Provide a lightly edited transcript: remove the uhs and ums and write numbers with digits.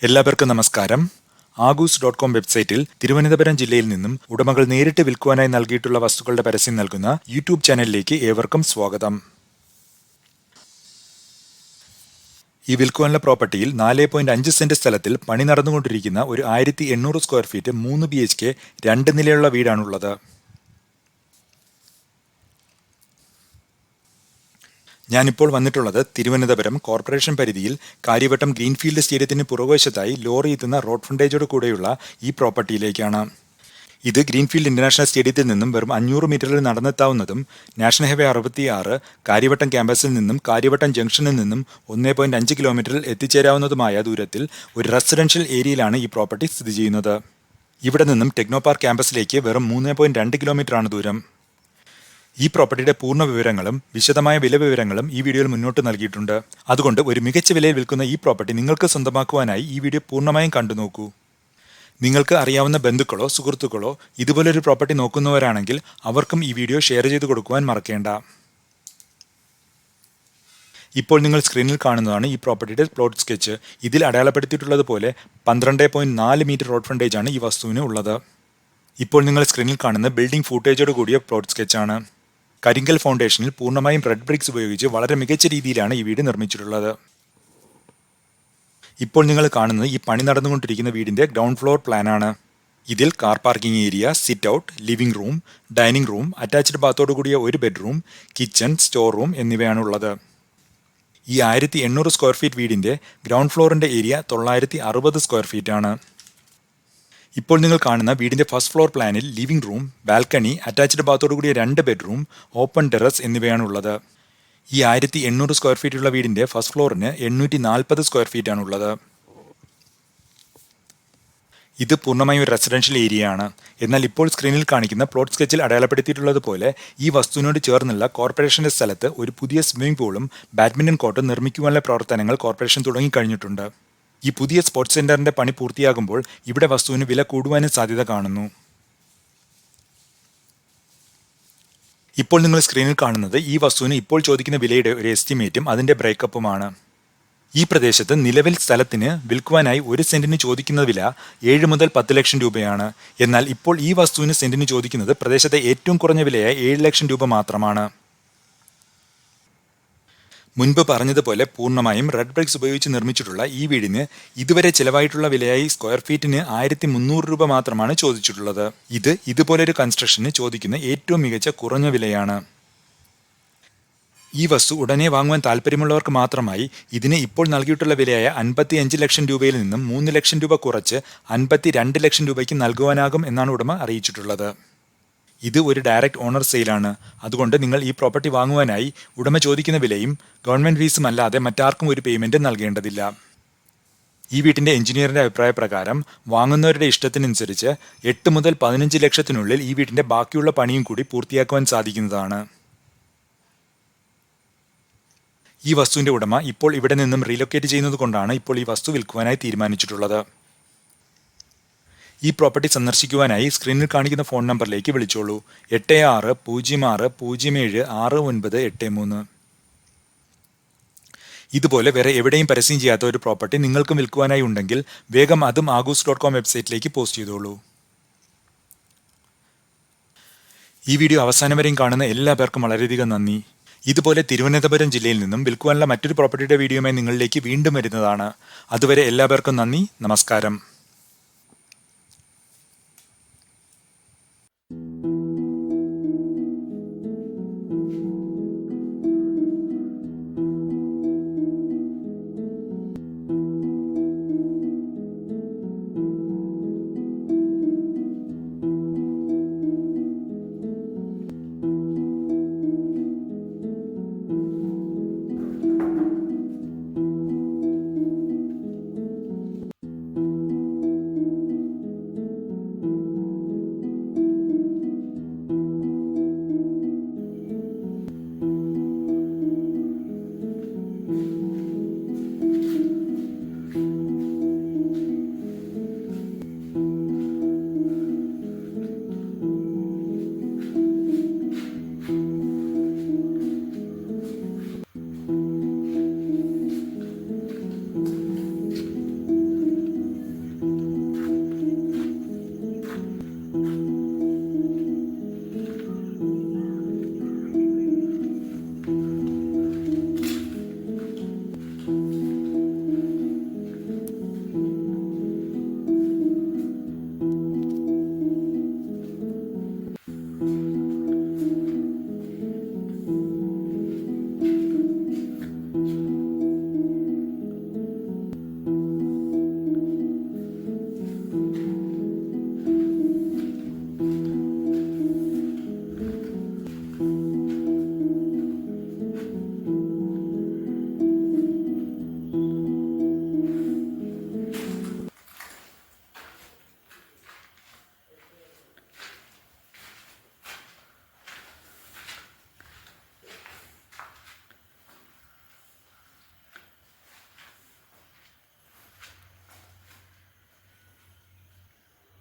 എല്ലാവർക്കും നമസ്കാരം. ആഗൂസ്.com വെബ്സൈറ്റിൽ തിരുവനന്തപുരം ജില്ലയിൽ നിന്നും ഉടമകൾ നേരിട്ട് വിൽക്കുവാനായി നൽകിയിട്ടുള്ള വസ്തുക്കളുടെ പരസ്യം നൽകുന്ന യൂട്യൂബ് ചാനലിലേക്ക് ഏവർക്കും സ്വാഗതം. ഈ വിൽക്കുവാനുള്ള പ്രോപ്പർട്ടിയിൽ 4.5 സെന്റ് സ്ഥലത്തിൽ പണി നടന്നുകൊണ്ടിരിക്കുന്ന ഒരു 1800 സ്ക്വയർ ഫീറ്റ് 3 BHK 2 നിലയുള്ള വീടാണുള്ളത്. ഞാനിപ്പോൾ വന്നിട്ടുള്ളത് തിരുവനന്തപുരം കോർപ്പറേഷൻ പരിധിയിൽ കാര്യവട്ടം ഗ്രീൻഫീൽഡ് സ്റ്റേഡിയത്തിന് പുറകുവശത്തായി ലോറി എത്തുന്ന റോഡ് ഫ്രണ്ടേജോട് കൂടെയുള്ള ഈ പ്രോപ്പർട്ടിയിലേക്കാണ്. ഇത് ഗ്രീൻഫീൽഡ് ഇന്റർനാഷണൽ സ്റ്റേഡിയത്തിൽ നിന്നും വെറും 500 മീറ്ററിൽ നടന്നെത്താവുന്നതും നാഷണൽ ഹൈവേ 66 കാര്യവട്ടം ക്യാമ്പസിൽ നിന്നും കാര്യവട്ടം ജംഗ്ഷനിൽ നിന്നും 1.5 കിലോമീറ്ററിൽ എത്തിച്ചേരാവുന്നതുമായ ദൂരത്തിൽ ഒരു റെസിഡൻഷ്യൽ ഏരിയയിലാണ് ഈ പ്രോപ്പർട്ടി സ്ഥിതി ചെയ്യുന്നത്. ഇവിടെ നിന്നും ടെക്നോ പാർക്ക് ക്യാമ്പസിലേക്ക് വെറും 3.2 കിലോമീറ്ററാണ് ദൂരം. ഈ പ്രോപ്പർട്ടിയുടെ പൂർണ്ണ വിവരങ്ങളും വിശദമായ വില വിവരങ്ങളും ഈ വീഡിയോയിൽ മുന്നോട്ട് നൽകിയിട്ടുണ്ട്. അതുകൊണ്ട് ഒരു മികച്ച വിലയിൽ വിൽക്കുന്ന ഈ പ്രോപ്പർട്ടി നിങ്ങൾക്ക് സ്വന്തമാക്കുവാനായി ഈ വീഡിയോ പൂർണ്ണമായും കണ്ടു നോക്കൂ. നിങ്ങൾക്ക് അറിയാവുന്ന ബന്ധുക്കളോ സുഹൃത്തുക്കളോ ഇതുപോലൊരു പ്രോപ്പർട്ടി നോക്കുന്നവരാണെങ്കിൽ അവർക്കും ഈ വീഡിയോ ഷെയർ ചെയ്ത് കൊടുക്കുവാൻ മറക്കേണ്ട. ഇപ്പോൾ നിങ്ങൾ സ്ക്രീനിൽ കാണുന്നതാണ് ഈ പ്രോപ്പർട്ടിയുടെ പ്ലോട്ട് സ്കെച്ച്. ഇതിൽ അടയാളപ്പെടുത്തിയിട്ടുള്ളതുപോലെ 12.4 മീറ്റർ റോഡ് ഫ്രണ്ടേജാണ് ഈ വസ്തുവിന് ഉള്ളത്. ഇപ്പോൾ നിങ്ങൾ സ്ക്രീനിൽ കാണുന്ന ബിൽഡിംഗ് ഫൂട്ടേജോട് കൂടിയ പ്ലോട്ട് സ്കെച്ചാണ്. കരിങ്കൽ ഫൗണ്ടേഷനിൽ പൂർണ്ണമായും റെഡ് ബ്രിക്സ് ഉപയോഗിച്ച് വളരെ മികച്ച രീതിയിലാണ് ഈ വീട് നിർമ്മിച്ചിട്ടുള്ളത്. ഇപ്പോൾ നിങ്ങൾ കാണുന്നത് ഈ പണി നടന്നുകൊണ്ടിരിക്കുന്ന വീടിന്റെ ഗ്രൗണ്ട് ഫ്ലോർ പ്ലാനാണ്. ഇതിൽ car parking area, sit out, living room, dining room, attached ബാത്തോടു കൂടിയ ഒരു ബെഡ്റൂം, കിച്ചൺ, സ്റ്റോർ റൂം എന്നിവയാണ് ഉള്ളത്. ഈ 1800 സ്ക്വയർ ഫീറ്റ് വീടിന്റെ ഗ്രൗണ്ട് ഫ്ലോറിന്റെ ഏരിയ 960 സ്ക്വയർ ഫീറ്റ് ആണ്. ഇപ്പോൾ നിങ്ങൾ കാണുന്ന വീടിന്റെ ഫസ്റ്റ് ഫ്ലോർ പ്ലാനിൽ ലിവിംഗ് റൂം, ബാൽക്കണി, അറ്റാച്ച്ഡ് ബാത്തോടു കൂടിയ 2 ബെഡ്റൂം, ഓപ്പൺ ടെറസ് എന്നിവയാണുള്ളത്. ഈ 1800 സ്ക്വയർ ഫീറ്റുള്ള വീടിന്റെ ഫസ്റ്റ് ഫ്ലോറിന് 840 സ്ക്വയർ ഫീറ്റ് ആണുള്ളത്. ഇത് പൂർണ്ണമായും ഒരു റെസിഡൻഷ്യൽ ഏരിയ ആണ്. എന്നാൽ ഇപ്പോൾ സ്ക്രീനിൽ കാണിക്കുന്ന പ്ലോട്ട് സ്കെച്ചിൽ അടയാളപ്പെടുത്തിയിട്ടുള്ളതുപോലെ ഈ വസ്തുവിനോട് ചേർന്നുള്ള കോർപ്പറേഷന്റെ സ്ഥലത്ത് ഒരു പുതിയ സ്വിമ്മിംഗ് പൂളും ബാഡ്മിന്റൺ കോർട്ടും നിർമ്മിക്കുവാനുള്ള പ്രവർത്തനങ്ങൾ കോർപ്പറേഷൻ തുടങ്ങിക്കഴിഞ്ഞിട്ടുണ്ട്. ഈ പുതിയ സ്പോർട്സ് സെന്ററിന്റെ പണി പൂർത്തിയാകുമ്പോൾ ഇവിടെ വസ്തുവിന് വില കൂടുവാനും സാധ്യത കാണുന്നു. ഇപ്പോൾ നിങ്ങൾ സ്ക്രീനിൽ കാണുന്നത് ഈ വസ്തുവിന് ഇപ്പോൾ ചോദിക്കുന്ന വിലയുടെ ഒരു എസ്റ്റിമേറ്റും അതിന്റെ ബ്രേക്കപ്പുമാണ്. ഈ പ്രദേശത്ത് നിലവിൽ സ്ഥലത്തിന് വിൽക്കുവാനായി 1 സെന്റിന് ചോദിക്കുന്ന വില 7 മുതൽ 10 ലക്ഷം രൂപയാണ്. എന്നാൽ ഇപ്പോൾ ഈ വസ്തുവിന് സെന്റിന് ചോദിക്കുന്നത് പ്രദേശത്തെ ഏറ്റവും കുറഞ്ഞ വിലയായ 7 ലക്ഷം രൂപ മാത്രമാണ്. മുൻപ് പറഞ്ഞതുപോലെ പൂർണ്ണമായും റെഡ് ബ്രിക്സ് ഉപയോഗിച്ച് നിർമ്മിച്ചിട്ടുള്ള ഈ വീടിന് ഇതുവരെ ചിലവായിട്ടുള്ള വിലയായി സ്ക്വയർ ഫീറ്റിന് 1300 രൂപ മാത്രമാണ് ചോദിച്ചിട്ടുള്ളത്. ഇത് ഇതുപോലൊരു കൺസ്ട്രക്ഷന് ചോദിക്കുന്ന ഏറ്റവും മികച്ച കുറഞ്ഞ വിലയാണ്. ഈ വസ്തു ഉടനെ വാങ്ങുവാൻ താല്പര്യമുള്ളവർക്ക് മാത്രമായി ഇതിന് ഇപ്പോൾ നൽകിയിട്ടുള്ള വിലയായ 55 ലക്ഷം രൂപയിൽ നിന്നും 3 ലക്ഷം രൂപ കുറച്ച് 52 ലക്ഷം രൂപയ്ക്ക് നൽകുവാനാകും എന്നാണ് ഉടമ അറിയിച്ചിട്ടുള്ളത്. ഇത് ഒരു ഡയറക്റ്റ് ഓണർ സെയിലാണ്. അതുകൊണ്ട് നിങ്ങൾ ഈ പ്രോപ്പർട്ടി വാങ്ങുവാനായി ഉടമ ചോദിക്കുന്ന വിലയും ഗവൺമെന്റ് ഫീസും അല്ലാതെ മറ്റാർക്കും ഒരു പേയ്മെന്റ് നൽകേണ്ടതില്ല. ഈ വീട്ടിന്റെ എഞ്ചിനീയറിന്റെ അഭിപ്രായ പ്രകാരം വാങ്ങുന്നവരുടെ ഇഷ്ടത്തിനനുസരിച്ച് 8 മുതൽ 15 ലക്ഷത്തിനുള്ളിൽ ഈ വീടിന്റെ ബാക്കിയുള്ള പണിയും കൂടി പൂർത്തിയാക്കുവാൻ സാധിക്കുന്നതാണ്. ഈ വസ്തുവിന്റെ ഉടമ ഇപ്പോൾ ഇവിടെ നിന്നും റീലൊക്കേറ്റ് ചെയ്യുന്നത് കൊണ്ടാണ് ഇപ്പോൾ ഈ വസ്തു വിൽക്കുവാനായി തീരുമാനിച്ചിട്ടുള്ളത്. ഈ പ്രോപ്പർട്ടി സന്ദർശിക്കുവാനായി സ്ക്രീനിൽ കാണിക്കുന്ന ഫോൺ നമ്പറിലേക്ക് വിളിച്ചോളൂ. 8606076983. ഇതുപോലെ വേറെ എവിടെയും പരസ്യം ചെയ്യാത്ത ഒരു പ്രോപ്പർട്ടി നിങ്ങൾക്കും വിൽക്കുവാനായി ഉണ്ടെങ്കിൽ വേഗം അതും ആഗൂസ്.com വെബ്സൈറ്റിലേക്ക് പോസ്റ്റ് ചെയ്തോളൂ. ഈ വീഡിയോ അവസാനം വരെയും കാണുന്ന എല്ലാ പേർക്കും വളരെയധികം നന്ദി. ഇതുപോലെ തിരുവനന്തപുരം ജില്ലയിൽ നിന്നും വിൽക്കുവാനുള്ള മറ്റൊരു പ്രോപ്പർട്ടിയുടെ വീഡിയോയുമായി നിങ്ങളിലേക്ക് വീണ്ടും വരുന്നതാണ്. അതുവരെ എല്ലാ പേർക്കും നന്ദി, നമസ്കാരം.